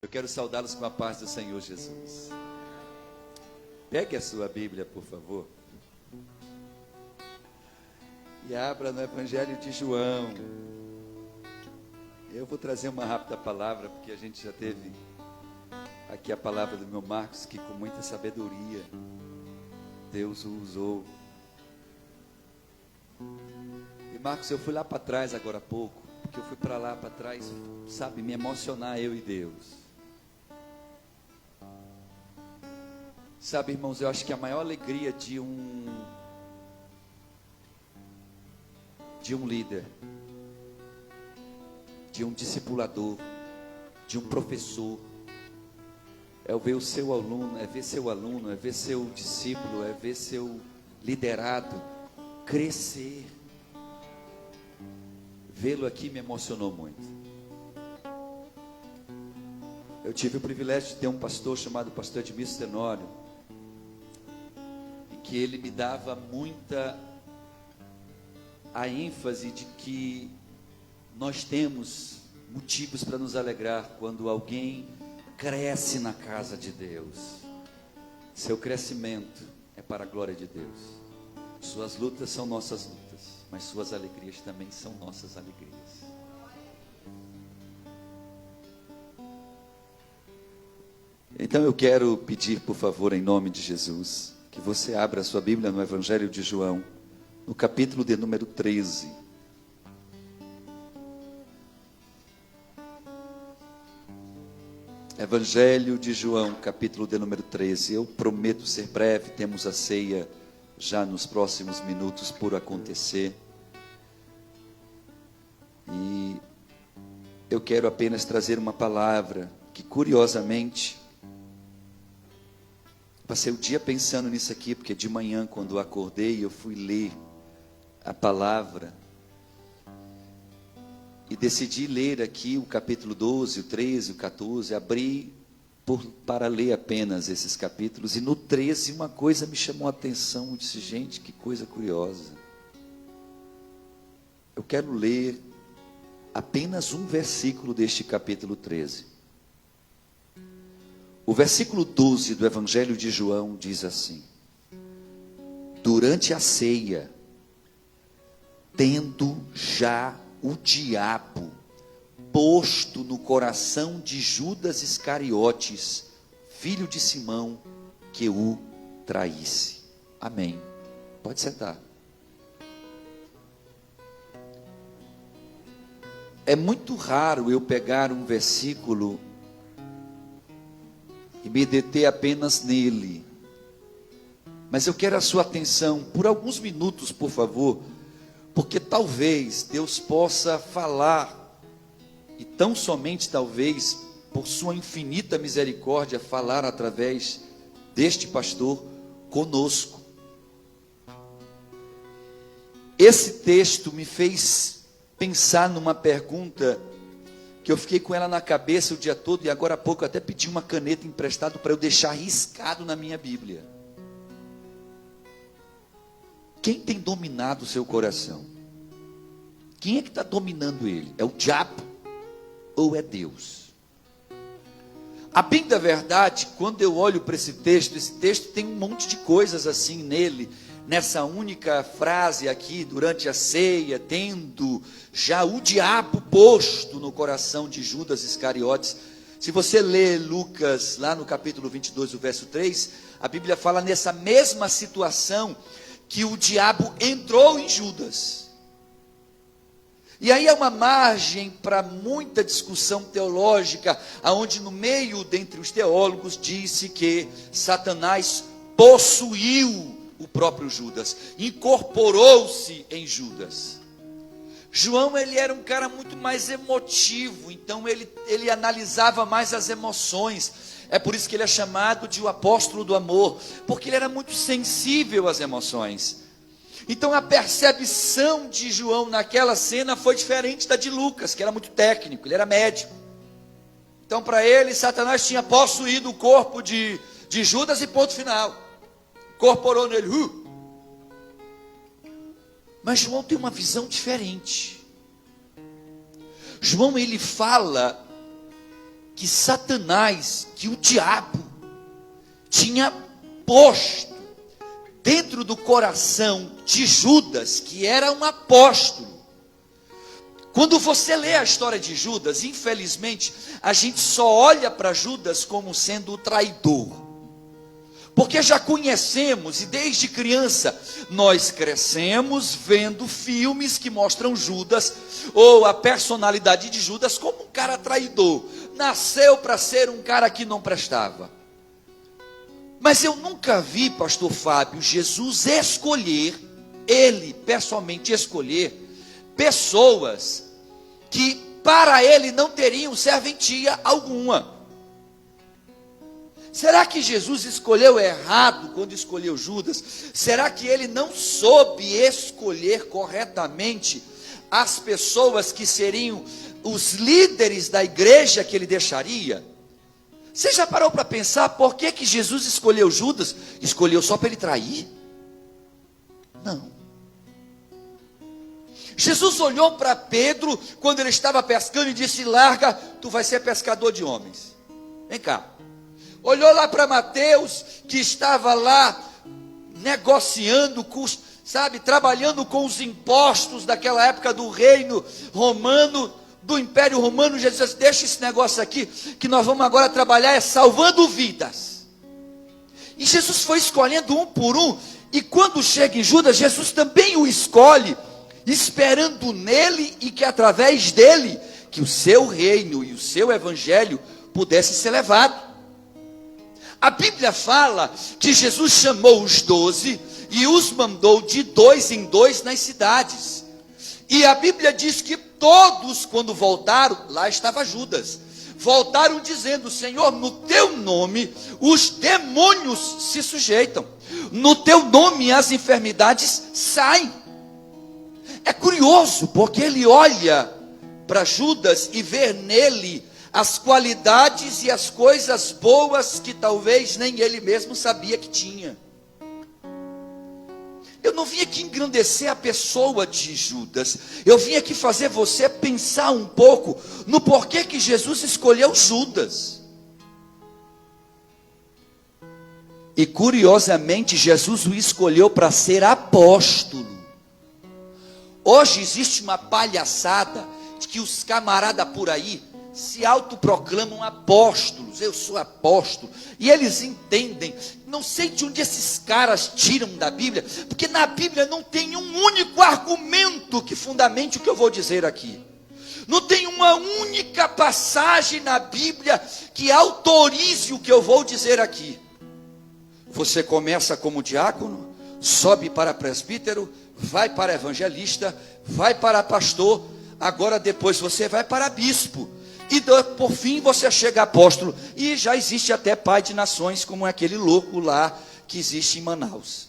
Eu quero saudá-los com a paz do Senhor Jesus. Pegue a sua Bíblia, por favor, e abra no Evangelho de João. Eu vou trazer uma rápida palavra, porque a gente já teve aqui a palavra do meu Marcos, que com muita sabedoria Deus o usou. E Marcos, eu fui lá para trás agora há pouco, porque eu fui para lá para trás, sabe, me emocionar, eu e Deus. Sabe, irmãos, eu acho que a maior alegria de um líder, de um discipulador, de um professor, é ver o seu aluno, é ver seu aluno, é ver seu discípulo, é ver seu liderado crescer. Vê-lo aqui me emocionou muito. Eu tive o privilégio de ter um pastor chamado pastor Edmilson Tenório, em que ele me dava muita a ênfase de que nós temos motivos para nos alegrar quando alguém cresce na casa de Deus. Seu crescimento é para a glória de Deus. Suas lutas são nossas lutas, mas suas alegrias também são nossas alegrias. Então eu quero pedir, por favor, em nome de Jesus, que você abra a sua Bíblia no Evangelho de João, no capítulo de número 13. Evangelho de João, capítulo de número 13. Eu prometo ser breve, temos a ceia já nos próximos minutos por acontecer. E eu quero apenas trazer uma palavra que, curiosamente, passei o dia pensando nisso aqui, porque de manhã, quando eu acordei, eu fui ler a palavra e decidi ler aqui o capítulo 12, o 13, o 14, abri para ler apenas esses capítulos, e no 13 uma coisa me chamou a atenção, eu disse, gente, que coisa curiosa. Eu quero ler apenas um versículo deste capítulo 13. O versículo 12 do Evangelho de João diz assim: durante a ceia, tendo já o diabo posto no coração de Judas Iscariotes, filho de Simão, que o traísse. Amém. Pode sentar. É muito raro eu pegar um versículo e me deter apenas nele, mas eu quero a sua atenção por alguns minutos, por favor, porque talvez Deus possa falar, e tão somente talvez, por sua infinita misericórdia, falar através deste pastor conosco. Esse texto me fez pensar numa pergunta que eu fiquei com ela na cabeça o dia todo, e agora há pouco eu até pedi uma caneta emprestada para eu deixar riscado na minha Bíblia. Quem tem dominado o seu coração? Quem é que está dominando ele? É o diabo ou é Deus? A bem da verdade, quando eu olho para esse texto tem um monte de coisas assim nele, nessa única frase aqui, durante a ceia, tendo já o diabo posto no coração de Judas Iscariotes. Se você ler Lucas, lá no capítulo 22, o verso 3, a Bíblia fala nessa mesma situação, que o diabo entrou em Judas. E aí há uma margem para muita discussão teológica, aonde no meio, dentre os teólogos, disse que Satanás possuiu o próprio Judas, incorporou-se em Judas. João, ele era um cara muito mais emotivo, então ele analisava mais as emoções. É por isso que ele é chamado de o apóstolo do amor, porque ele era muito sensível às emoções. Então a percepção de João naquela cena foi diferente da de Lucas, que era muito técnico, ele era médico. Então para ele, Satanás tinha possuído o corpo de Judas e ponto final. Incorporou nele. Mas João tem uma visão diferente. João, ele fala que Satanás, que o diabo, tinha posto dentro do coração de Judas, que era um apóstolo. Quando você lê a história de Judas, infelizmente, a gente só olha para Judas como sendo o traidor. Porque já conhecemos, e desde criança, nós crescemos vendo filmes que mostram Judas, ou a personalidade de Judas, como um cara traidor. Nasceu para ser um cara que não prestava. Mas eu nunca vi, pastor Fábio, Jesus escolher, ele pessoalmente escolher, pessoas que para ele não teriam serventia alguma. Será que Jesus escolheu errado quando escolheu Judas? Será que ele não soube escolher corretamente as pessoas que seriam os líderes da igreja que ele deixaria? Você já parou para pensar por que Jesus escolheu Judas? Escolheu só para ele trair? Não. Jesus olhou para Pedro quando ele estava pescando e disse: larga, tu vai ser pescador de homens. Vem cá. Olhou lá para Mateus, que estava lá negociando, trabalhando com os impostos daquela época do reino romano, do Império Romano. Jesus disse: deixa esse negócio aqui, que nós vamos agora trabalhar salvando vidas. E Jesus foi escolhendo um por um, e quando chega em Judas, Jesus também o escolhe, esperando nele e que através dele, que o seu reino e o seu evangelho pudesse ser levado. A Bíblia fala que Jesus chamou os 12 e os mandou de 2 em 2 nas cidades. E a Bíblia diz que todos, quando voltaram, lá estava Judas, voltaram dizendo: Senhor, no teu nome os demônios se sujeitam, no teu nome as enfermidades saem. É curioso, porque ele olha para Judas e vê nele as qualidades e as coisas boas que talvez nem ele mesmo sabia que tinha. Eu não vim aqui engrandecer a pessoa de Judas, eu vim aqui fazer você pensar um pouco no porquê que Jesus escolheu Judas. E curiosamente, Jesus o escolheu para ser apóstolo. Hoje existe uma palhaçada de que os camaradas por aí se autoproclamam apóstolos. Eu sou apóstolo. E eles entendem. Não sei de onde esses caras tiram da Bíblia, porque na Bíblia não tem um único argumento que fundamente o que eu vou dizer aqui. Não tem uma única passagem na Bíblia que autorize o que eu vou dizer aqui. Você começa como diácono, sobe para presbítero, vai para evangelista, vai para pastor, agora depois você vai para bispo. E por fim você chega a apóstolo. E já existe até pai de nações, como aquele louco lá que existe em Manaus.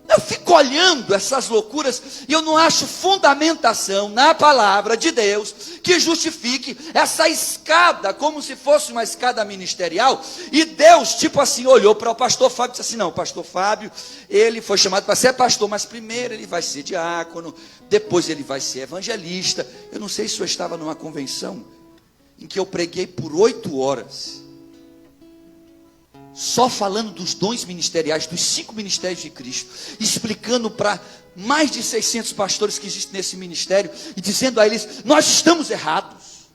Eu fico olhando essas loucuras e eu não acho fundamentação na palavra de Deus que justifique essa escada, como se fosse uma escada ministerial. E Deus, tipo assim, olhou para o pastor Fábio e disse assim: não, o pastor Fábio, ele foi chamado para ser pastor, mas primeiro ele vai ser diácono, depois ele vai ser evangelista. Eu não sei se o senhor estava numa convenção em que eu preguei por 8 horas, só falando dos dons ministeriais, dos 5 ministérios de Cristo, explicando para mais de 600 pastores que existem nesse ministério, e dizendo a eles: nós estamos errados,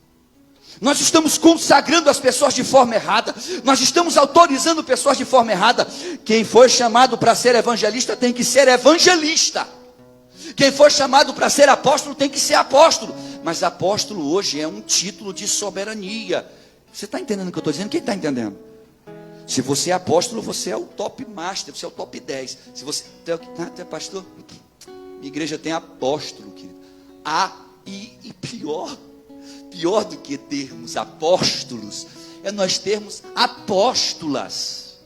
nós estamos consagrando as pessoas de forma errada, nós estamos autorizando pessoas de forma errada. Quem foi chamado para ser evangelista tem que ser evangelista, quem for chamado para ser apóstolo tem que ser apóstolo. Mas apóstolo hoje é um título de soberania. Você está entendendo o que eu estou dizendo? Quem está entendendo? Se você é apóstolo, você é o top master, você é o top 10. Se você é pastor, minha igreja tem apóstolo, querido. E pior do que termos apóstolos, é nós termos apóstolas.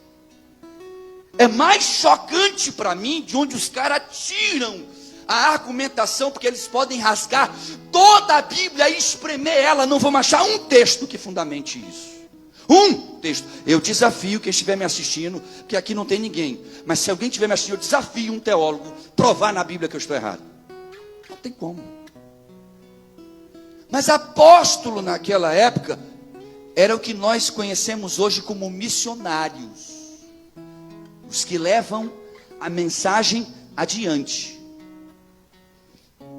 É mais chocante para mim de onde os caras tiram a argumentação, porque eles podem rasgar toda a Bíblia e espremer ela. Não vamos achar um texto que fundamente isso. Um texto. Eu desafio quem estiver me assistindo, que aqui não tem ninguém, mas se alguém estiver me assistindo, eu desafio um teólogo provar na Bíblia que eu estou errado. Não tem como. Mas apóstolo naquela época era o que nós conhecemos hoje como missionários, os que levam a mensagem adiante.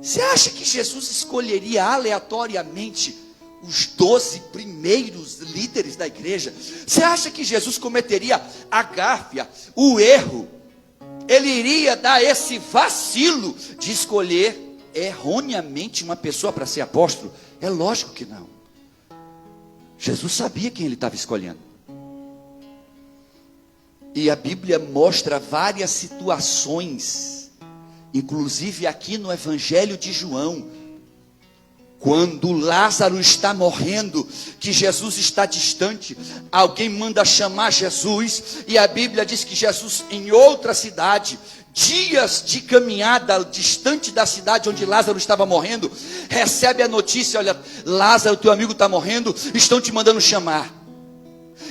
Você acha que Jesus escolheria aleatoriamente os 12 primeiros líderes da igreja? Você acha que Jesus cometeria a gáfia, o erro? Ele iria dar esse vacilo de escolher erroneamente uma pessoa para ser apóstolo? É lógico que não. Jesus sabia quem ele estava escolhendo. E a Bíblia mostra várias situações, inclusive aqui no Evangelho de João, quando Lázaro está morrendo, que Jesus está distante, alguém manda chamar Jesus, e a Bíblia diz que Jesus, em outra cidade, dias de caminhada, distante da cidade onde Lázaro estava morrendo, recebe a notícia: olha, Lázaro, teu amigo está morrendo, estão te mandando chamar.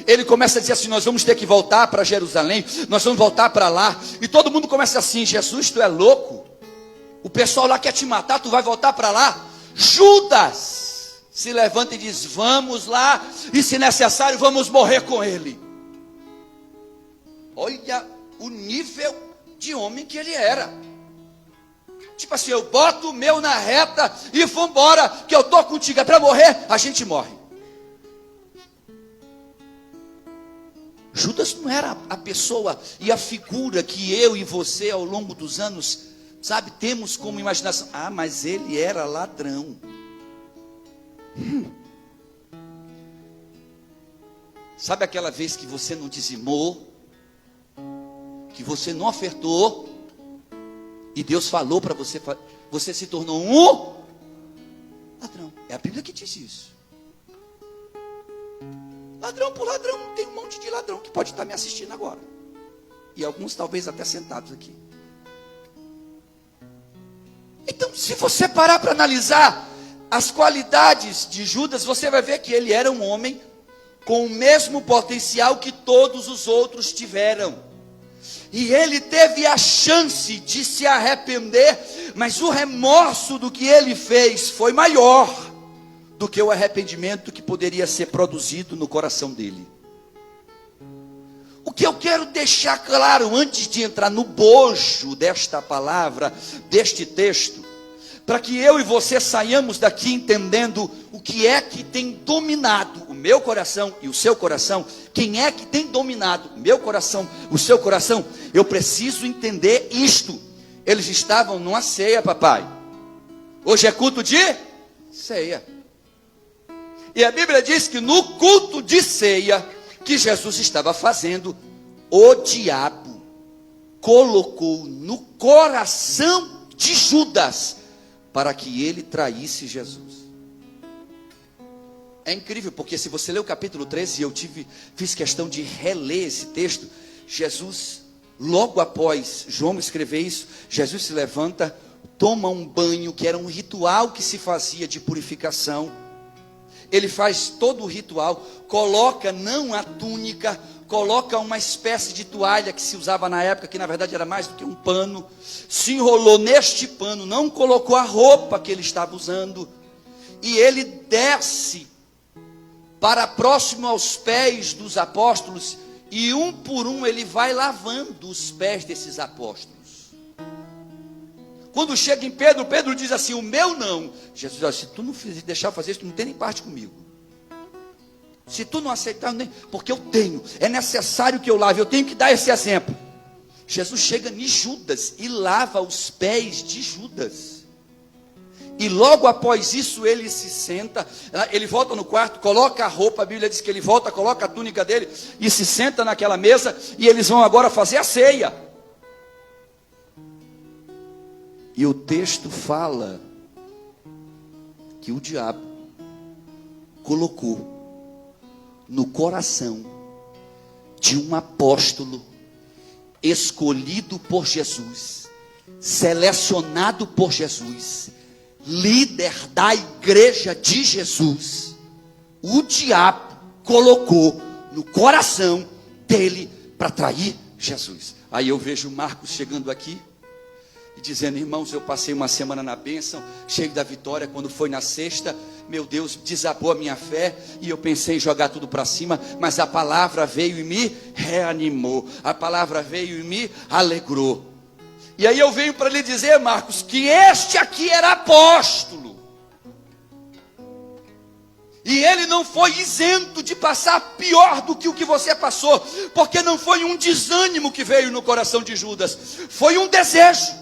Ele começa a dizer assim: nós vamos ter que voltar para Jerusalém, nós vamos voltar para lá, e todo mundo começa assim: Jesus, tu é louco, o pessoal lá quer te matar, tu vai voltar para lá? Judas se levanta e diz: vamos lá, e se necessário vamos morrer com ele. Olha o nível de homem que ele era. Tipo assim, eu boto o meu na reta e vambora, que eu estou contigo, é para morrer, a gente morre. Judas não era a pessoa e a figura que eu e você ao longo dos anos, sabe, temos como imaginação. Ah, mas ele era ladrão. Sabe aquela vez que você não dizimou, que você não ofertou, e Deus falou para você, você se tornou um ladrão? É a Bíblia que diz isso. Ladrão por ladrão, tem um monte de ladrão que pode estar me assistindo agora, e alguns talvez até sentados aqui. Então, se você parar para analisar as qualidades de Judas, você vai ver que ele era um homem com o mesmo potencial que todos os outros tiveram. E ele teve a chance de se arrepender, mas o remorso do que ele fez foi maior do que o arrependimento que poderia ser produzido no coração dele. O que eu quero deixar claro antes de entrar no bojo desta palavra, deste texto, para que eu e você saiamos daqui entendendo o que é que tem dominado o meu coração e o seu coração. Quem é que tem dominado o meu coração, o seu coração? Eu preciso entender isto. Eles estavam numa ceia, papai. Hoje é culto de ceia. E a Bíblia diz que no culto de ceia que Jesus estava fazendo, o diabo colocou no coração de Judas para que ele traísse Jesus. É incrível, porque se você ler o capítulo 13, eu fiz questão de reler esse texto. Jesus, logo após João escrever isso, Jesus se levanta, toma um banho, que era um ritual que se fazia de purificação. Ele faz todo o ritual, coloca não a túnica, coloca uma espécie de toalha que se usava na época, que na verdade era mais do que um pano, se enrolou neste pano, não colocou a roupa que ele estava usando, e ele desce para próximo aos pés dos apóstolos, e um por um ele vai lavando os pés desses apóstolos. Quando chega em Pedro, Pedro diz assim: o meu não. Jesus diz: se tu não deixar fazer isso, tu não tem nem parte comigo. Se tu não aceitar, nem, porque eu tenho, é necessário que eu lave, eu tenho que dar esse exemplo. Jesus chega em Judas e lava os pés de Judas. E logo após isso ele se senta, ele volta no quarto, coloca a roupa, a Bíblia diz que ele volta, coloca a túnica dele e se senta naquela mesa, e eles vão agora fazer a ceia. E o texto fala que o diabo colocou no coração de um apóstolo escolhido por Jesus, selecionado por Jesus, líder da igreja de Jesus, o diabo colocou no coração dele para trair Jesus. Aí eu vejo Marcos chegando aqui e dizendo: irmãos, eu passei uma semana na bênção, cheio da vitória. Quando foi na sexta, meu Deus, desabou a minha fé, e eu pensei em jogar tudo para cima, mas a palavra veio e me reanimou, a palavra veio e me alegrou. E aí eu venho para lhe dizer, Marcos, que este aqui era apóstolo, e ele não foi isento de passar pior do que o que você passou, porque não foi um desânimo que veio no coração de Judas, foi um desejo,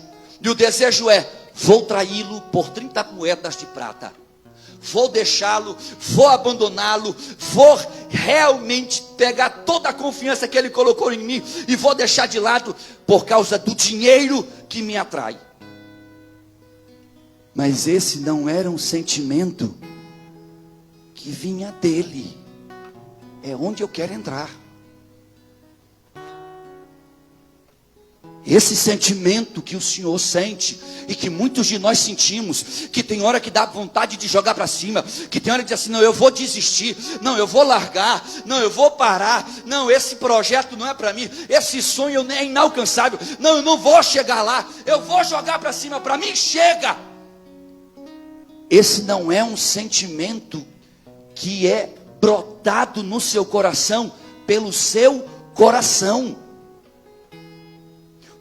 e o desejo é: vou traí-lo por 30 moedas de prata, vou deixá-lo, vou abandoná-lo, vou realmente pegar toda a confiança que ele colocou em mim e vou deixar de lado por causa do dinheiro que me atrai. Mas esse não era um sentimento que vinha dele. É onde eu quero entrar. Esse sentimento que o Senhor sente, e que muitos de nós sentimos, que tem hora que dá vontade de jogar para cima, que tem hora que diz assim: não, eu vou desistir, não, eu vou largar, não, eu vou parar, não, esse projeto não é para mim, esse sonho é inalcançável, não, eu não vou chegar lá, eu vou jogar para cima, para mim chega. Esse não é um sentimento que é brotado no seu coração, pelo seu coração.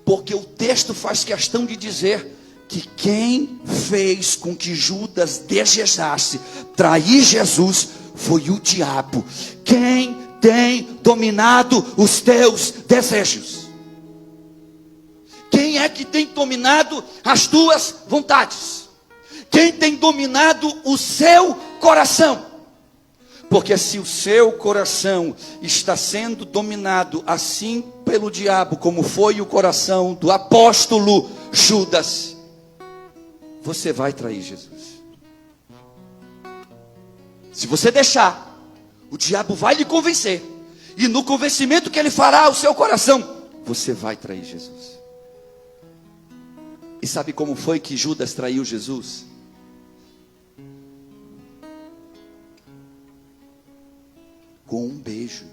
Porque o texto faz questão de dizer que quem fez com que Judas desejasse trair Jesus foi o diabo. Quem tem dominado os teus desejos? Quem é que tem dominado as tuas vontades? Quem tem dominado o seu coração? Porque se o seu coração está sendo dominado assim pelo diabo, como foi o coração do apóstolo Judas, você vai trair Jesus. Se você deixar, o diabo vai lhe convencer, e no convencimento que ele fará ao seu coração, você vai trair Jesus. E sabe como foi que Judas traiu Jesus? Com um beijo.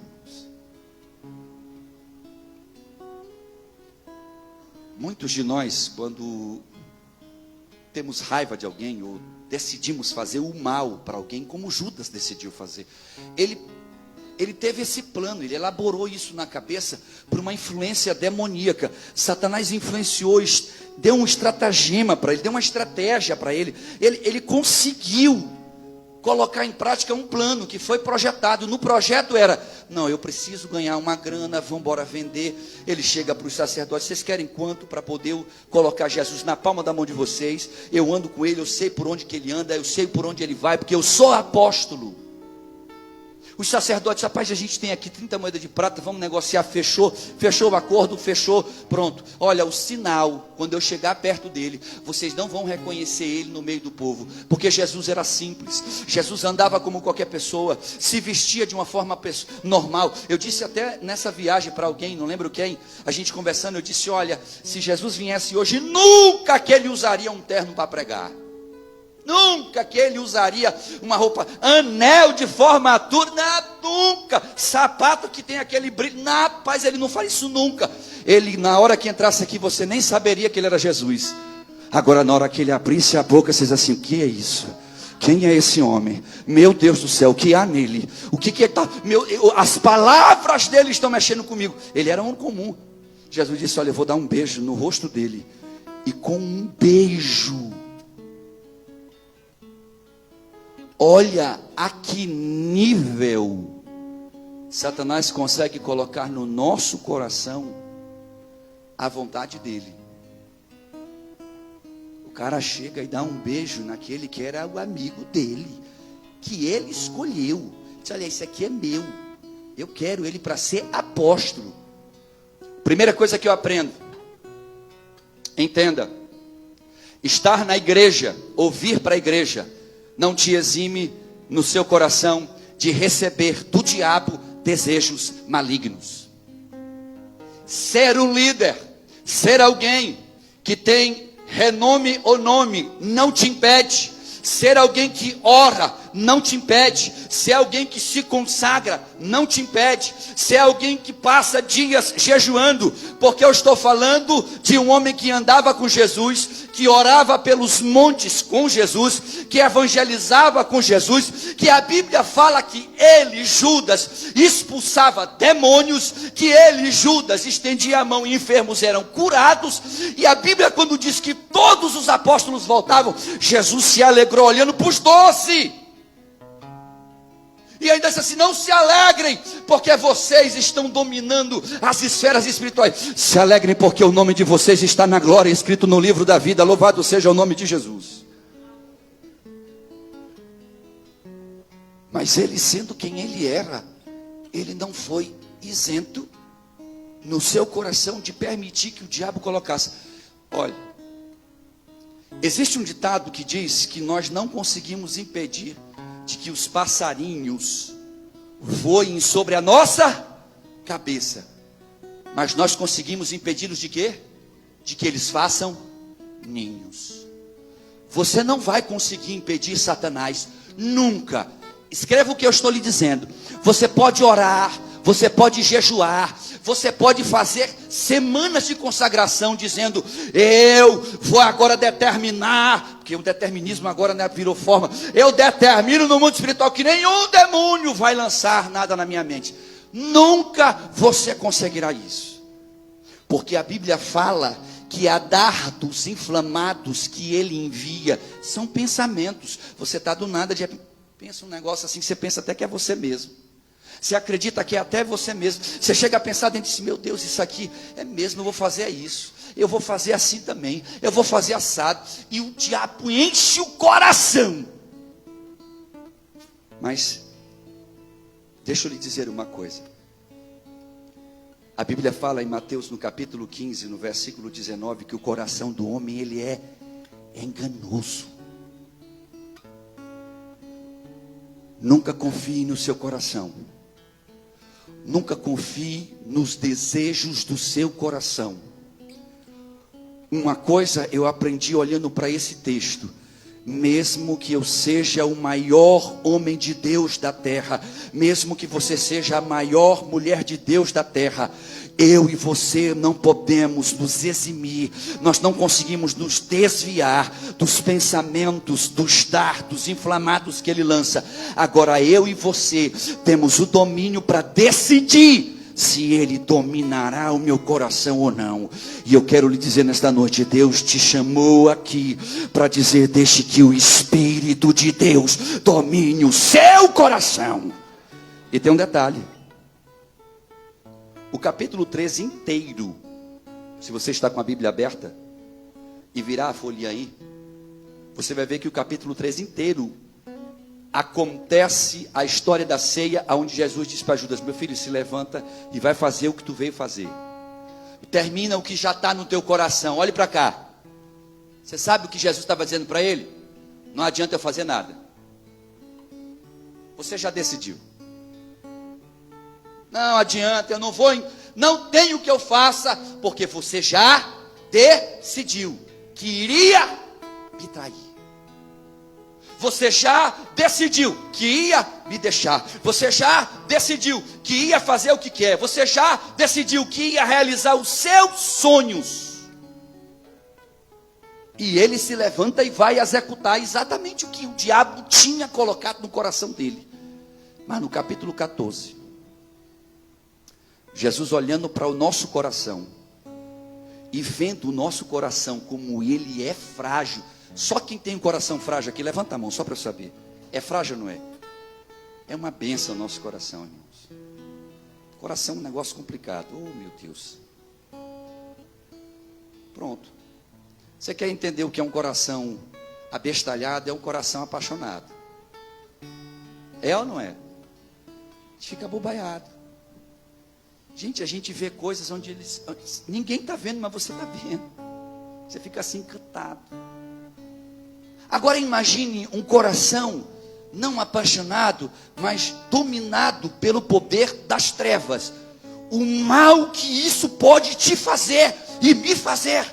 Muitos de nós, quando temos raiva de alguém, ou decidimos fazer o mal para alguém, como Judas decidiu fazer, ele teve esse plano, ele elaborou isso na cabeça por uma influência demoníaca. Satanás influenciou, deu um estratagema para ele, deu uma estratégia para ele. Ele conseguiu colocar em prática um plano que foi projetado. No projeto era: não, eu preciso ganhar uma grana, vamos embora vender. Ele chega para os sacerdotes: vocês querem quanto para poder colocar Jesus na palma da mão de vocês? Eu ando com ele, eu sei por onde que ele anda, eu sei por onde ele vai, porque eu sou apóstolo. Os sacerdotes: rapaz, a gente tem aqui 30 moedas de prata, vamos negociar. Fechou o acordo, fechou, pronto. Olha, o sinal, quando eu chegar perto dele, vocês não vão reconhecer ele no meio do povo, porque Jesus era simples, Jesus andava como qualquer pessoa, se vestia de uma forma normal. Eu disse até nessa viagem para alguém, não lembro quem, a gente conversando, eu disse: olha, se Jesus viesse hoje, nunca que ele usaria um terno para pregar. Nunca que ele usaria uma roupa, anel de formatura, nunca, sapato que tem aquele brilho, rapaz, ele não faz isso nunca. Ele, na hora que entrasse aqui, você nem saberia que ele era Jesus. Agora, na hora que ele abrisse a boca, você diz assim: o que é isso? Quem é esse homem? Meu Deus do céu, o que há nele? O que está? As palavras dele estão mexendo comigo. Ele era um comum. Jesus disse: olha, eu vou dar um beijo no rosto dele. E com um beijo, olha a que nível Satanás consegue colocar no nosso coração a vontade dele. O cara chega e dá um beijo naquele que era o amigo dele, que ele escolheu. Diz: olha, esse aqui é meu, eu quero ele para ser apóstolo. Primeira coisa que eu aprendo: entenda, estar na igreja, ouvir para a igreja, não te exime no seu coração de receber do diabo desejos malignos. Ser um líder, ser alguém que tem renome ou nome, não te impede. Ser alguém que ora, não te impede. Se é alguém que se consagra, não te impede. Se é alguém que passa dias jejuando, porque eu estou falando de um homem que andava com Jesus, que orava pelos montes com Jesus, que evangelizava com Jesus, que a Bíblia fala que ele, Judas, expulsava demônios, que ele, Judas, estendia a mão e enfermos eram curados. E a Bíblia, quando diz que todos os apóstolos voltavam, Jesus se alegrou olhando para os 12. E ainda disse assim: não se alegrem, porque vocês estão dominando as esferas espirituais. Se alegrem, porque o nome de vocês está na glória, escrito no livro da vida. Louvado seja o nome de Jesus. Mas ele, sendo quem ele era, ele não foi isento no seu coração de permitir que o diabo colocasse. Olha, existe um ditado que diz que nós não conseguimos impedir de que os passarinhos voem sobre a nossa cabeça, mas nós conseguimos impedi-los de quê? De que eles façam ninhos. Você não vai conseguir impedir Satanás, nunca. Escreva o que eu estou lhe dizendo. Você pode orar, você pode jejuar, você pode fazer semanas de consagração, dizendo: eu vou agora determinar, porque o determinismo agora, né, virou forma. Eu determino no mundo espiritual que nenhum demônio vai lançar nada na minha mente. Nunca você conseguirá isso, porque a Bíblia fala que há dardos inflamados que ele envia, são pensamentos. Você está do nada, pensa um negócio assim, que você pensa até que é você mesmo. Você acredita que é até você mesmo. Você chega a pensar dentro de si: meu Deus, isso aqui é mesmo, eu vou fazer isso. Eu vou fazer assim também. Eu vou fazer assado. E o diabo enche o coração. Mas, deixa eu lhe dizer uma coisa. A Bíblia fala em Mateus, no capítulo 15, no versículo 19, que o coração do homem, ele é enganoso. Nunca confie no seu coração. Nunca confie nos desejos do seu coração. Uma coisa eu aprendi olhando para esse texto: mesmo que eu seja o maior homem de Deus da terra, mesmo que você seja a maior mulher de Deus da terra, eu e você não podemos nos eximir, nós não conseguimos nos desviar dos pensamentos, dos dardos inflamados que ele lança. Agora eu e você temos o domínio para decidir se ele dominará o meu coração ou não. E eu quero lhe dizer nesta noite: Deus te chamou aqui para dizer: deixe que o Espírito de Deus domine o seu coração. E tem um detalhe: o capítulo 13 inteiro, se você está com a Bíblia aberta e virar a folhinha aí, você vai ver que o capítulo 13 inteiro acontece a história da ceia, onde Jesus diz para Judas: meu filho, se levanta e vai fazer o que tu veio fazer. Termina o que já está no teu coração. Olhe para cá. Você sabe o que Jesus estava dizendo para ele? Não adianta eu fazer nada. Você já decidiu. Não adianta, eu não vou, não tem o que eu faça, porque você já decidiu que iria me trair. Você já decidiu que ia me deixar. Você já decidiu que ia fazer o que quer. Você já decidiu que ia realizar os seus sonhos. E ele se levanta e vai executar exatamente o que o diabo tinha colocado no coração dele. Mas no capítulo 14, Jesus olhando para o nosso coração e vendo o nosso coração como ele é frágil. Só quem tem um coração frágil aqui, levanta a mão, só para eu saber. É frágil ou não é? É uma bênção o nosso coração, irmãos. Coração é um negócio complicado. Oh, meu Deus. Pronto. Você quer entender o que é um coração abestalhado? É um coração apaixonado. É ou não é? A gente fica abobaiado. Gente, a gente vê coisas onde ninguém está vendo, mas você está vendo. Você fica assim encantado. Agora imagine um coração não apaixonado, mas dominado pelo poder das trevas. O mal que isso pode te fazer e me fazer.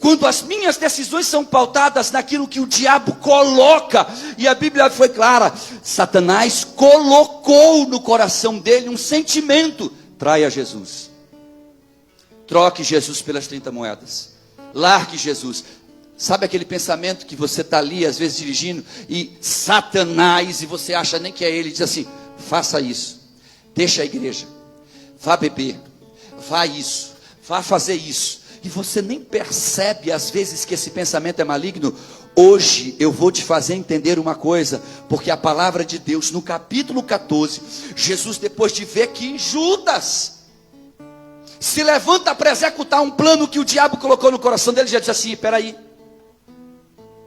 Quando as minhas decisões são pautadas naquilo que o diabo coloca, e a Bíblia foi clara, Satanás colocou no coração dele um sentimento: traia Jesus, troque Jesus pelas 30 moedas, largue Jesus. Sabe aquele pensamento que você está ali às vezes dirigindo, e Satanás, e você acha nem que é ele, diz assim: faça isso, deixa a igreja, vá beber, vá isso, vá fazer isso, e você nem percebe às vezes que esse pensamento é maligno. Hoje eu vou te fazer entender uma coisa, porque a palavra de Deus no capítulo 14, Jesus, depois de ver que Judas se levanta para executar um plano que o diabo colocou no coração dele, já disse assim: espera aí,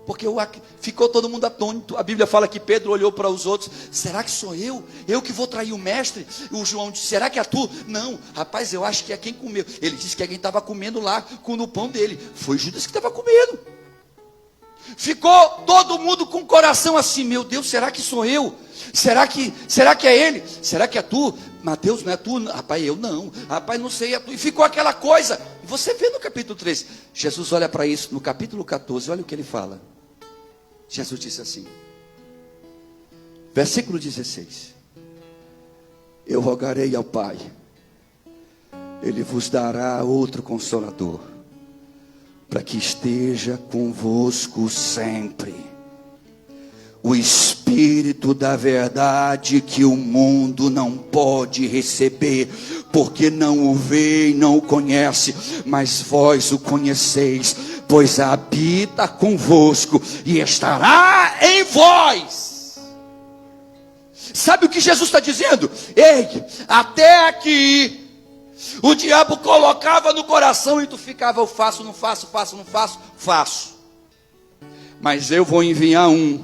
porque ficou todo mundo atônito. A Bíblia fala que Pedro olhou para os outros: será que sou eu? Eu que vou trair o mestre? O João disse: será que é tu? Não, rapaz, eu acho que é quem comeu. Ele disse que é quem estava comendo lá no pão dele. Foi Judas que estava comendo. Ficou todo mundo com o coração assim: meu Deus, será que sou eu? Será que é ele? Será que é tu? Mateus, não é tu? Rapaz, eu não. Rapaz, não sei, é tu. E ficou aquela coisa. E você vê no capítulo 13, Jesus olha para isso. No capítulo 14, olha o que ele fala. Jesus disse assim, versículo 16: eu rogarei ao Pai, Ele vos dará outro Consolador, para que esteja convosco sempre, o Espírito da verdade, que o mundo não pode receber, porque não o vê e não o conhece, mas vós o conheceis, pois habita convosco e estará em vós. Sabe o que Jesus está dizendo? Ei, até aqui o diabo colocava no coração e tu ficava: eu faço, não faço, faço, não faço, faço. Mas eu vou enviar um,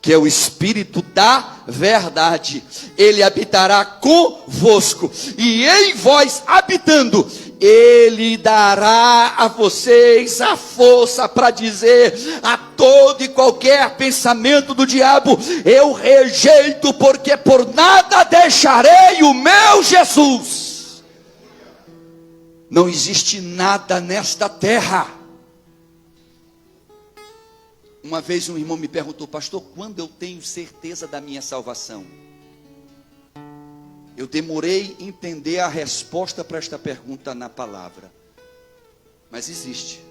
que é o Espírito da verdade. Ele habitará convosco, e em vós habitando, Ele dará a vocês a força para dizer a todo e qualquer pensamento do diabo: eu rejeito, porque por nada deixarei o meu Jesus. Não existe nada nesta terra. Uma vez um irmão me perguntou: pastor, quando eu tenho certeza da minha salvação? Eu demorei a entender a resposta para esta pergunta na palavra, mas existe.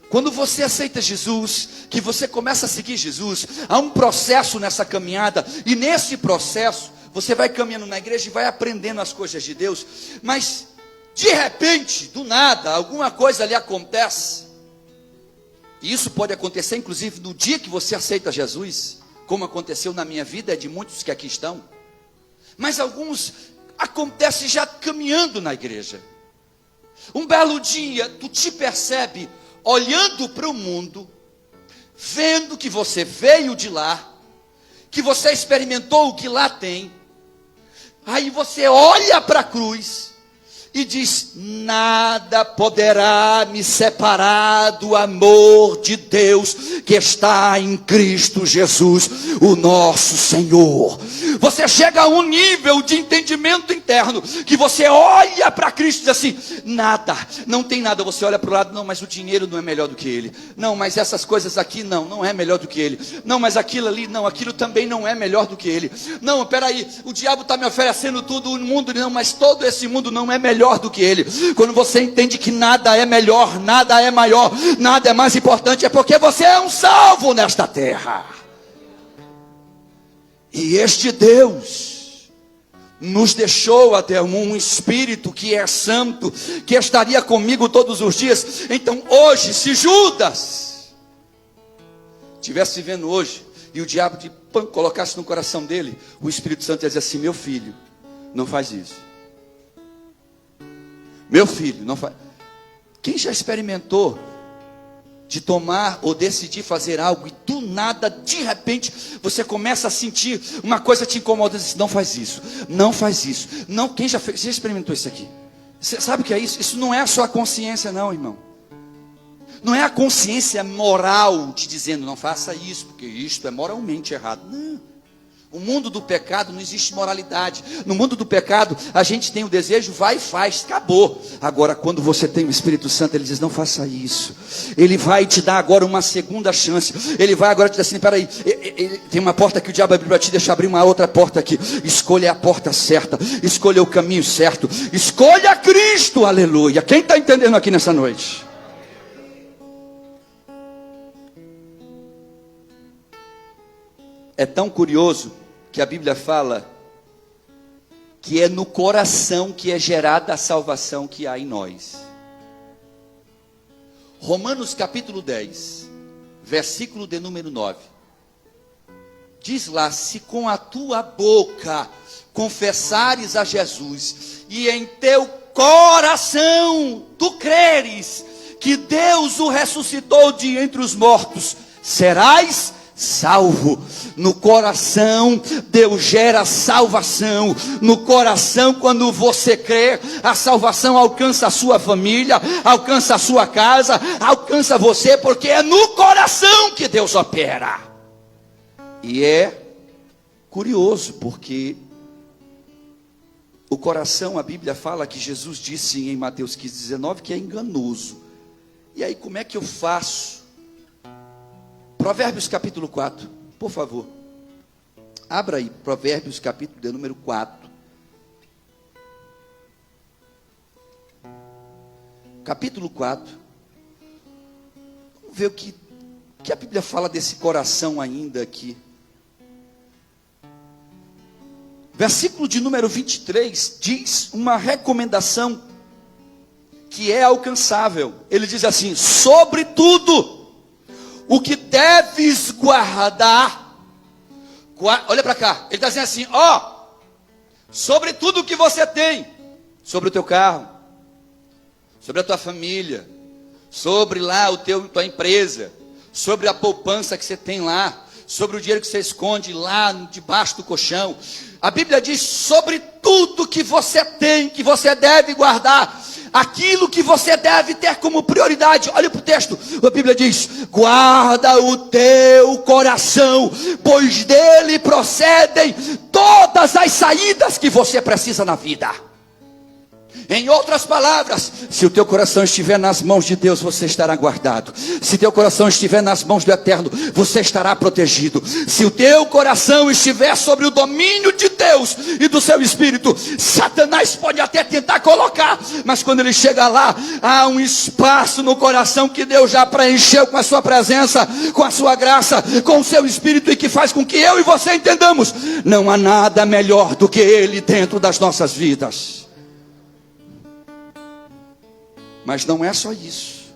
Quando você aceita Jesus, que você começa a seguir Jesus, há um processo nessa caminhada, e nesse processo você vai caminhando na igreja e vai aprendendo as coisas de Deus, mas de repente, do nada, alguma coisa ali acontece. E isso pode acontecer inclusive no dia que você aceita Jesus, como aconteceu na minha vida e de muitos que aqui estão. Mas alguns acontece já caminhando na igreja. Um belo dia tu te percebe olhando para o mundo, vendo que você veio de lá, que você experimentou o que lá tem. Aí você olha para a cruz e diz: nada poderá me separar do amor de Deus que está em Cristo Jesus, o nosso Senhor. Você chega a um nível de entendimento interno, que você olha para Cristo e diz assim: nada, não tem nada. Você olha para o lado: não, mas o dinheiro não é melhor do que ele. Não, mas essas coisas aqui não é melhor do que ele. Não, mas aquilo ali, não, aquilo também não é melhor do que ele. Não, peraí, o diabo está me oferecendo tudo, o mundo não, mas todo esse mundo não é melhor do que ele. Quando você entende que nada é melhor, nada é maior, nada é mais importante, é porque você é um salvo nesta terra. E este Deus nos deixou até um Espírito que é santo, que estaria comigo todos os dias. Então hoje, se Judas estivesse vivendo hoje, e o diabo colocasse no coração dele, o Espírito Santo ia dizer assim: meu filho, não faz isso. Meu filho, não faz. Quem já experimentou de tomar ou decidir fazer algo, e do nada, de repente, você começa a sentir uma coisa te incomodando, diz: não faz isso, não faz isso. Não, quem já experimentou isso aqui? Você sabe o que é isso? Isso não é só a consciência, não, irmão. Não é a consciência moral te dizendo: não faça isso, porque isto é moralmente errado. Não. O mundo do pecado não existe moralidade. No mundo do pecado, a gente tem o desejo, vai e faz, acabou. Agora, quando você tem o Espírito Santo, ele diz, não faça isso. Ele vai te dar agora uma segunda chance. Ele vai agora te dizer assim, peraí, tem uma porta que o diabo abriu para te deixar abrir uma outra porta aqui. Escolha a porta certa, escolha o caminho certo, escolha Cristo, aleluia. Quem está entendendo aqui nessa noite? É tão curioso que a Bíblia fala que é no coração que é gerada a salvação que há em nós. Romanos capítulo 10, versículo de número 9. Diz lá, se com a tua boca confessares a Jesus, e em teu coração tu creres que Deus o ressuscitou de entre os mortos, serás salvo. No coração Deus gera salvação. No coração, quando você crê, a salvação alcança a sua família, alcança a sua casa, alcança você, porque é no coração que Deus opera. E é curioso, porque o coração, a Bíblia fala que Jesus disse em Mateus 15:19 que é enganoso. E aí, como é que eu faço? Provérbios capítulo 4, por favor. Abra aí, Provérbios capítulo de número 4. Capítulo 4. Vamos ver o que a Bíblia fala desse coração ainda aqui. Versículo de número 23 diz uma recomendação que é alcançável. Ele diz assim: sobretudo o que deves guardar. Olha para cá, ele está dizendo assim, sobre tudo o que você tem, sobre o teu carro, sobre a tua família, sobre lá tua empresa, sobre a poupança que você tem lá, sobre o dinheiro que você esconde lá debaixo do colchão. A Bíblia diz sobre tudo que você tem, que você deve guardar, aquilo que você deve ter como prioridade. Olha para o texto, a Bíblia diz: guarda o teu coração, pois dele procedem todas as saídas que você precisa na vida. Em outras palavras, se o teu coração estiver nas mãos de Deus, você estará guardado. Se teu coração estiver nas mãos do Eterno, você estará protegido. Se o teu coração estiver sobre o domínio de Deus e do seu Espírito, Satanás pode até tentar colocar, mas quando ele chega lá, há um espaço no coração que Deus já preencheu com a sua presença, com a sua graça, com o seu Espírito, e que faz com que eu e você entendamos: não há nada melhor do que Ele dentro das nossas vidas. Mas não é só isso.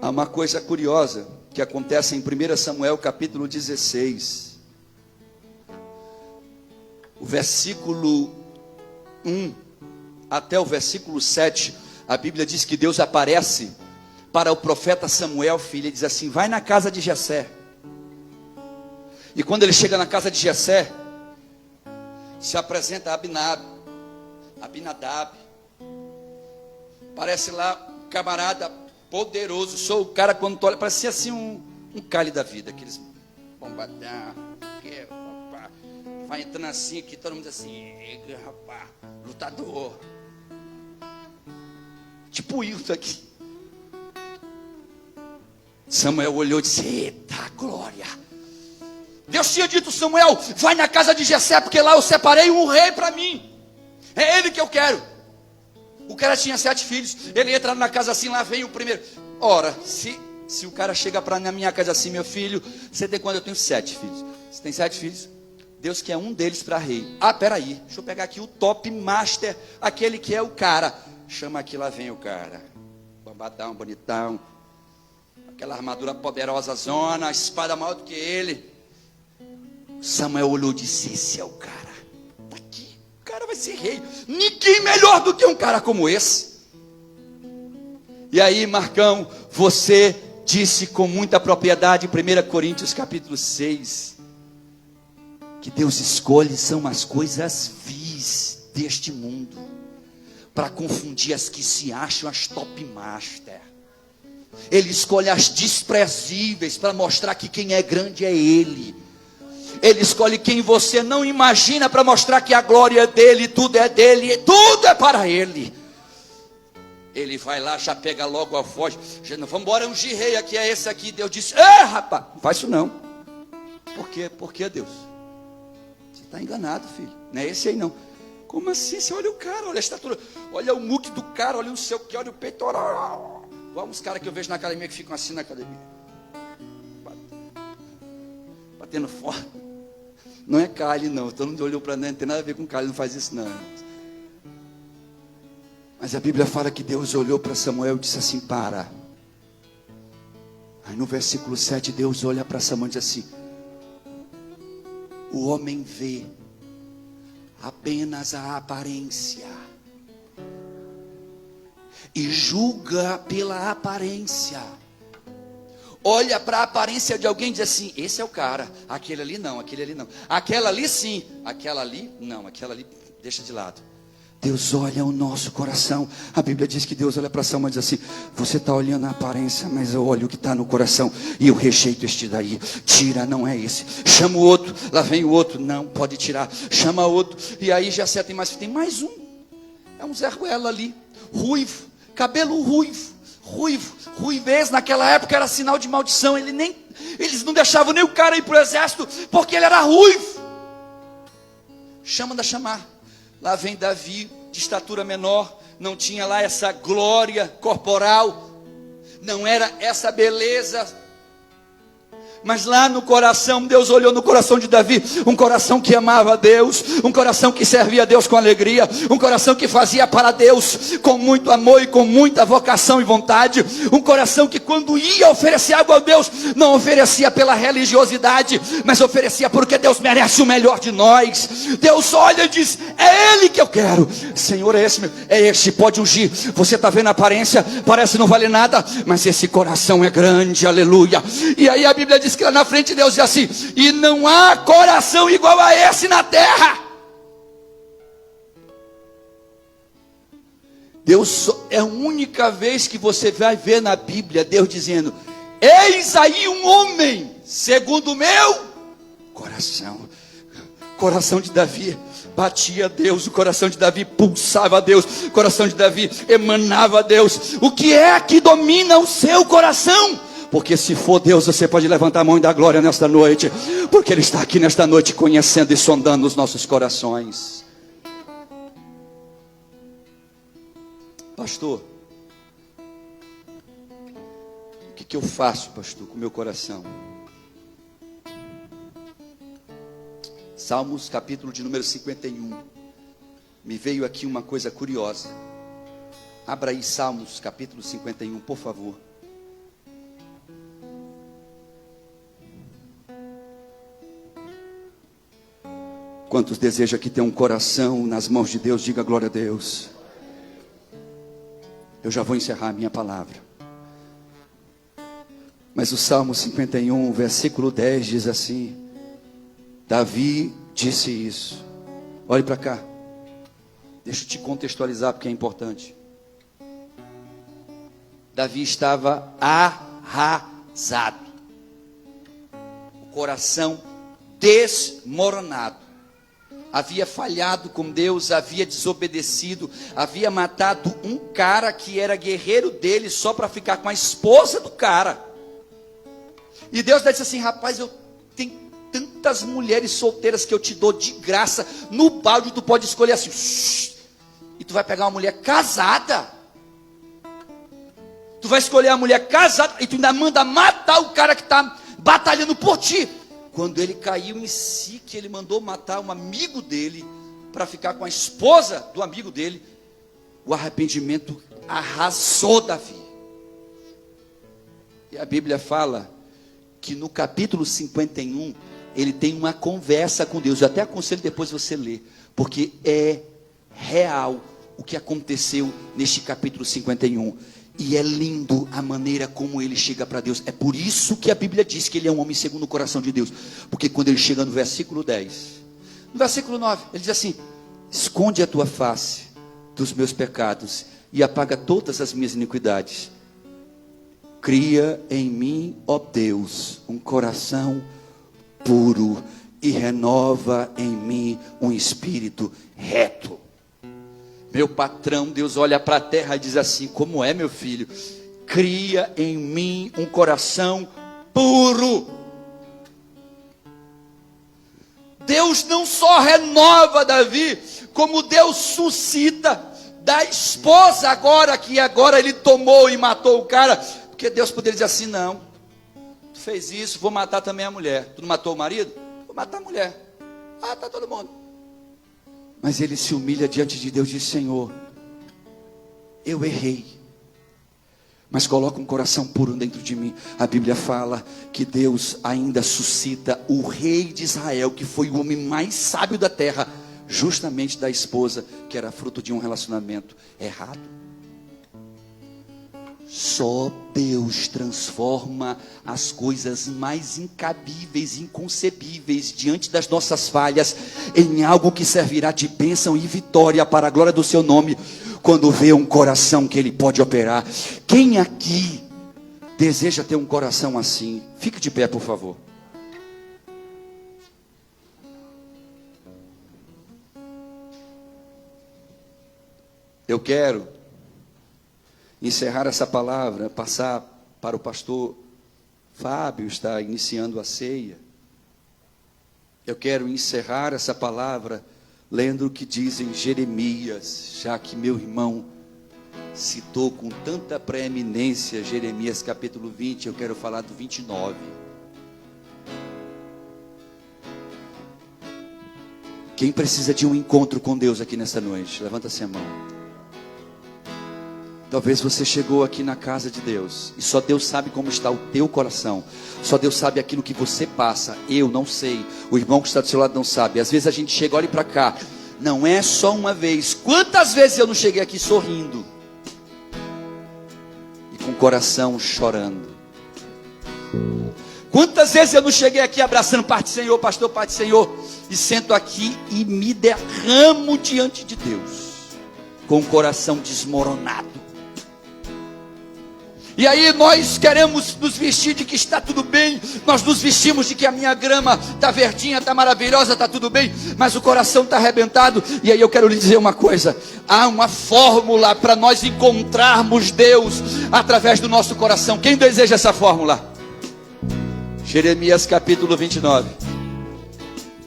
Há uma coisa curiosa que acontece em 1 Samuel capítulo 16. O versículo 1 até o versículo 7. A Bíblia diz que Deus aparece para o profeta Samuel, filho, e diz assim: vai na casa de Jessé. E quando ele chega na casa de Jessé, se apresenta Abinadab, parece lá um camarada poderoso. Sou o cara, quando tu olha, parecia assim um Cali da vida, aqueles bombadão, vai entrando assim aqui, todo mundo diz assim: rapaz, lutador, tipo isso aqui. Samuel olhou e disse: eita glória, Deus tinha dito: Samuel, vai na casa de Jessé, porque lá eu separei um rei para mim. É ele que eu quero. O cara tinha 7 filhos. Ele entra na casa assim, lá vem o primeiro. Ora, se o cara chega na minha casa assim: meu filho, você tem quanto? Eu tenho 7 filhos. Você tem 7 filhos? Deus quer um deles para rei. Peraí, deixa eu pegar aqui o top master, aquele que é o cara. Chama aqui, lá vem o cara. Bombadão, bonitão, aquela armadura poderosa zona, a espada maior do que ele. Samuel olhou e disse: esse é o cara. O cara vai ser rei. Ninguém melhor do que um cara como esse. E aí, Marcão, você disse com muita propriedade em 1 Coríntios capítulo 6, que Deus escolhe são as coisas vis deste mundo, para confundir as que se acham as top master. Ele escolhe as desprezíveis para mostrar que quem é grande é Ele. Ele escolhe quem você não imagina para mostrar que a glória é dele, tudo é dele, tudo é para Ele. Ele vai lá, já pega logo a voz. Vamos embora, ungir rei aqui, é esse aqui. Deus disse, rapaz, não faz isso não. Por quê? Por que, Deus? Você está enganado, filho. Não é esse aí não. Como assim? Você olha o cara, olha a estatura, olha o muque do cara, olha o seu que, olha o peitoral. Igual uns caras que eu vejo na academia que ficam assim na academia. Batendo forte. Não é Kali não. Todo mundo olhou para mim, não tem nada a ver com Kali, não faz isso não. Mas a Bíblia fala que Deus olhou para Samuel e disse assim, para. Aí no versículo 7, Deus olha para Samuel e diz assim, o homem vê apenas a aparência e julga pela aparência. Olha para a aparência de alguém e diz assim, esse é o cara, aquele ali não, aquele ali não, aquela ali sim, aquela ali não, aquela ali deixa de lado. Deus olha o nosso coração. A Bíblia diz que Deus olha para Samuel e diz assim, você está olhando a aparência, mas eu olho o que está no coração, e eu rejeito este daí. Tira, não é esse. Chama o outro, lá vem o outro, não, pode tirar. Chama outro, e aí já tem mais um. É um Zé Ruela ali, ruivo, cabelo ruivo. Ruivez naquela época era sinal de maldição. Eles não deixavam nem o cara ir para o exército, porque ele era ruivo. Manda chamar. Lá vem Davi, de estatura menor, não tinha lá essa glória corporal, não era essa beleza, mas lá no coração, Deus olhou no coração de Davi, um coração que amava a Deus, um coração que servia a Deus com alegria, um coração que fazia para Deus com muito amor e com muita vocação e vontade, um coração que quando ia oferecer algo a Deus, não oferecia pela religiosidade, mas oferecia porque Deus merece o melhor de nós. Deus olha e diz, é Ele que eu quero. Senhor, é esse, pode ungir. Você está vendo a aparência, parece não valer nada, mas esse coração é grande, aleluia. E aí a Bíblia diz que lá na frente Deus diz assim, e não há coração igual a esse na terra. Deus, é a única vez que você vai ver na Bíblia Deus dizendo, eis aí um homem segundo o meu coração. Coração de Davi batia a Deus, o coração de Davi pulsava a Deus, o coração de Davi emanava a Deus. O que é que domina o seu coração? Porque se for Deus, você pode levantar a mão e dar glória nesta noite, porque Ele está aqui nesta noite conhecendo e sondando os nossos corações. Pastor, o que eu faço, pastor, com o meu coração? Salmos capítulo de número 51. Me veio aqui uma coisa curiosa. Abra aí Salmos capítulo 51, por favor. Quantos desejam que ter um coração nas mãos de Deus? Diga glória a Deus. Eu já vou encerrar a minha palavra. Mas o Salmo 51, versículo 10 diz assim, Davi disse isso. Olhe para cá. Deixa eu te contextualizar porque é importante. Davi estava arrasado. O coração desmoronado. Havia falhado com Deus, havia desobedecido, havia matado um cara que era guerreiro dele só para ficar com a esposa do cara. E Deus disse assim, rapaz, eu tenho tantas mulheres solteiras que eu te dou de graça, no balde tu pode escolher assim, e tu vai pegar uma mulher casada. Tu vai escolher a mulher casada e tu ainda manda matar o cara que está batalhando por ti. Quando ele caiu em si, que ele mandou matar um amigo dele para ficar com a esposa do amigo dele, o arrependimento arrasou Davi. E a Bíblia fala que no capítulo 51 ele tem uma conversa com Deus. Eu até aconselho depois você ler, porque é real o que aconteceu neste capítulo 51. E é lindo a maneira como ele chega para Deus. É por isso que a Bíblia diz que ele é um homem segundo o coração de Deus. Porque quando ele chega no versículo 10, no versículo 9, ele diz assim, esconde a tua face dos meus pecados e apaga todas as minhas iniquidades. Cria em mim, ó Deus, um coração puro e renova em mim um espírito reto. Meu patrão, Deus olha para a terra e diz assim: como é, meu filho? Cria em mim um coração puro. Deus não só renova Davi, como Deus suscita da esposa agora, que agora ele tomou e matou o cara. Porque Deus poderia dizer assim: não, tu fez isso, vou matar também a mulher. Tu não matou o marido? Vou matar a mulher. Ah, tá todo mundo. Mas ele se humilha diante de Deus e diz: Senhor, eu errei, mas coloca um coração puro dentro de mim. A Bíblia fala que Deus ainda suscita o rei de Israel, que foi o homem mais sábio da terra, justamente da esposa, que era fruto de um relacionamento errado. Só Deus transforma as coisas mais incabíveis, inconcebíveis diante das nossas falhas, em algo que servirá de bênção e vitória para a glória do seu nome, quando vê um coração que ele pode operar. Quem aqui deseja ter um coração assim? Fique de pé, por favor. Eu quero encerrar essa palavra, passar para o pastor Fábio, está iniciando a ceia. Eu quero encerrar essa palavra lendo o que diz em Jeremias, já que meu irmão citou com tanta preeminência Jeremias capítulo 20, eu quero falar do 29. Quem precisa de um encontro com Deus aqui nessa noite? Levanta-se a mão. Talvez você chegou aqui na casa de Deus e só Deus sabe como está o teu coração. Só Deus sabe aquilo que você passa. Eu não sei. O irmão que está do seu lado não sabe. Às vezes a gente chega, olha para cá. Não é só uma vez. Quantas vezes eu não cheguei aqui sorrindo e com o coração chorando? Quantas vezes eu não cheguei aqui abraçando Pai do Senhor, pastor, Pai do Senhor, e sento aqui e me derramo diante de Deus com o coração desmoronado. E aí nós queremos nos vestir de que está tudo bem, nós nos vestimos de que a minha grama está verdinha, está maravilhosa, está tudo bem, mas o coração está arrebentado. E aí eu quero lhe dizer uma coisa: há uma fórmula para nós encontrarmos Deus através do nosso coração. Quem deseja essa fórmula? Jeremias capítulo 29,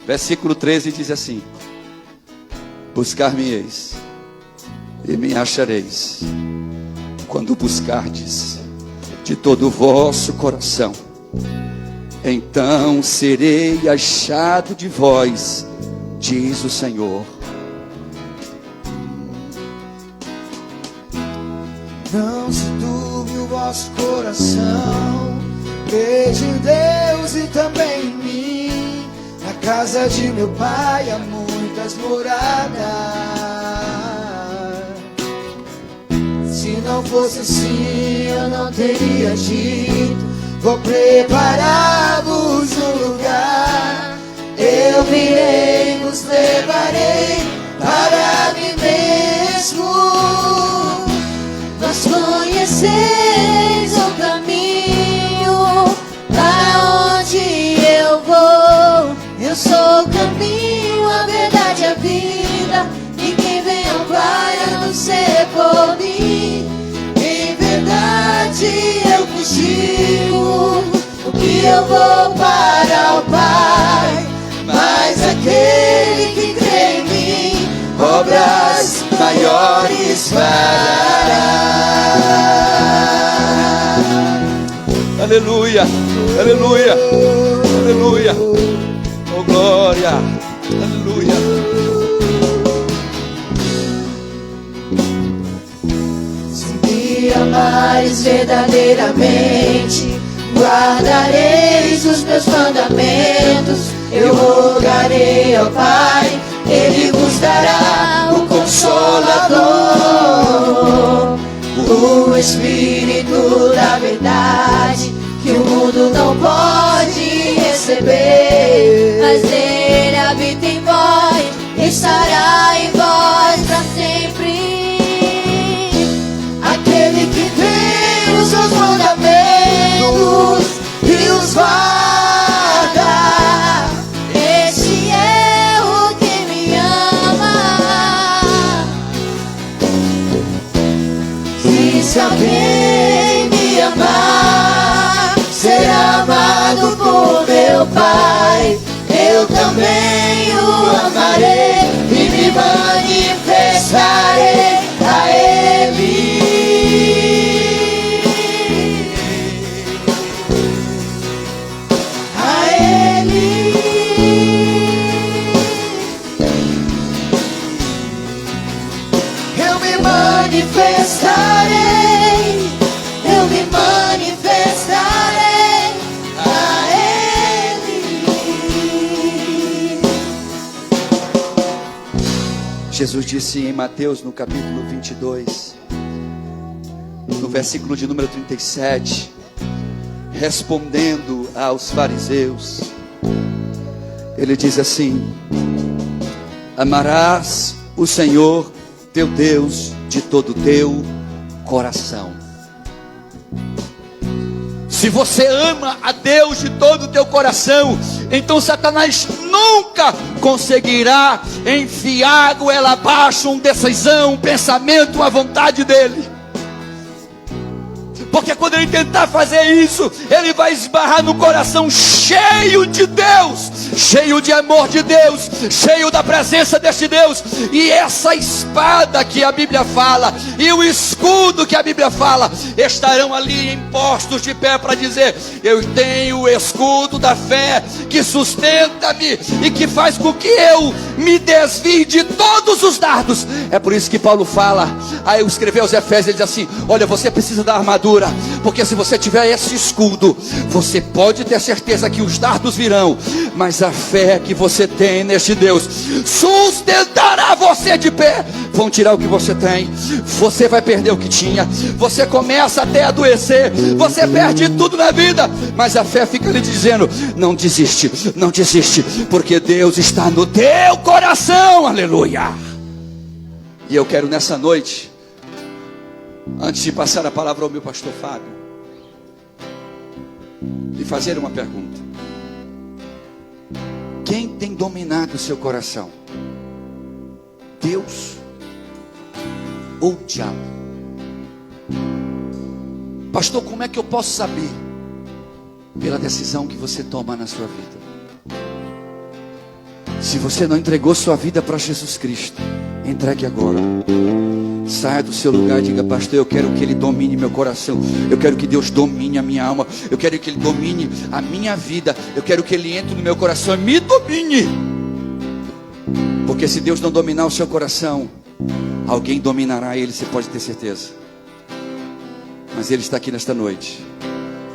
versículo 13 diz assim: buscar-me-eis e me achareis, quando buscardes de todo o vosso coração, então serei achado de vós, diz o Senhor. Não se turbe o vosso coração, crede em Deus e também em mim. Na casa de meu pai há muitas moradas. Se não fosse assim, eu não teria dito: vou preparar-vos um lugar. Eu virei, vos levarei para mim mesmo. Vós conheceis o caminho para onde eu vou. Eu sou o caminho, a verdade e a vida. E quem vem ao Pai a não ser por mim. Em verdade eu vos digo, o que eu vou para o Pai. Mas aquele que crê em mim, obras maiores fará. Aleluia, aleluia, aleluia. Oh glória, aleluia. Se me amares verdadeiramente, guardareis os meus mandamentos. Eu rogarei ao Pai, Ele vos dará o Consolador, o Espírito da verdade, que o mundo não pode receber, mas Ele habita em vós, estará em vós para sempre. Aquele que tem os seus mandamentos Pai, eu também o amarei e me manifestarei a Ele. A Ele. Eu me manifestarei, eu me manifestarei a Ele. Jesus disse em Mateus, no capítulo 22, no versículo de número 37, respondendo aos fariseus, ele diz assim: amarás o Senhor teu Deus de todo o teu coração. Se você ama a Deus de todo o teu coração, então Satanás nunca conseguirá enfiar goela abaixo uma decisão, um pensamento, uma vontade dele. Porque quando ele tentar fazer isso, ele vai esbarrar no coração cheio de Deus, cheio de amor de Deus, cheio da presença deste Deus. E essa espada que a Bíblia fala, e o escudo que a Bíblia fala, estarão ali postos de pé para dizer: eu tenho o escudo da fé que sustenta-me e que faz com que eu me desvie de todos os dardos. É por isso que Paulo fala, aí eu escrevi aos Efésios, ele diz assim: olha, você precisa da armadura, porque se você tiver esse escudo, você pode ter certeza que os dardos virão, mas a fé que você tem neste Deus sustentará você de pé. Vão tirar o que você tem, você vai perder o que tinha, você começa até a adoecer, você perde tudo na vida, mas a fé fica lhe dizendo: não desiste, não desiste, porque Deus está no teu coração. Aleluia. E eu quero nessa noite, antes de passar a palavra ao meu pastor Fábio, lhe fazer uma pergunta: quem tem dominado o seu coração? Deus ou o diabo? Pastor, como é que eu posso saber? Pela decisão que você toma na sua vida. Se você não entregou sua vida para Jesus Cristo, entregue agora. Saia do seu lugar e diga: pastor, eu quero que Ele domine meu coração, eu quero que Deus domine a minha alma, eu quero que Ele domine a minha vida, eu quero que Ele entre no meu coração e me domine. Porque se Deus não dominar o seu coração, alguém dominará ele, você pode ter certeza. Mas Ele está aqui nesta noite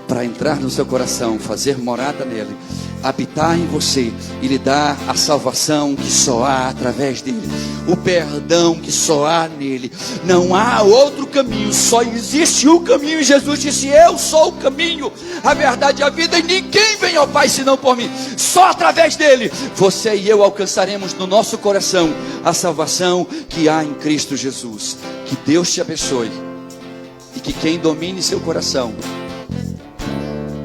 para entrar no seu coração, fazer morada nele, habitar em você e lhe dar a salvação que só há através dele, o perdão que só há nele. Não há outro caminho, só existe um caminho. Jesus disse: eu sou o caminho, a verdade e a vida, e ninguém vem ao Pai senão por mim. Só através dele você e eu alcançaremos no nosso coração a salvação que há em Cristo Jesus. Que Deus te abençoe, e que quem domine seu coração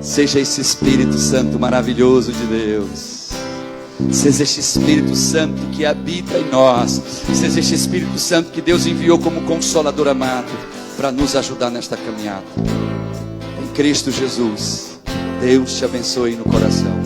seja esse Espírito Santo maravilhoso de Deus, seja este Espírito Santo que habita em nós, seja este Espírito Santo que Deus enviou como Consolador amado para nos ajudar nesta caminhada. Em Cristo Jesus, Deus te abençoe no coração.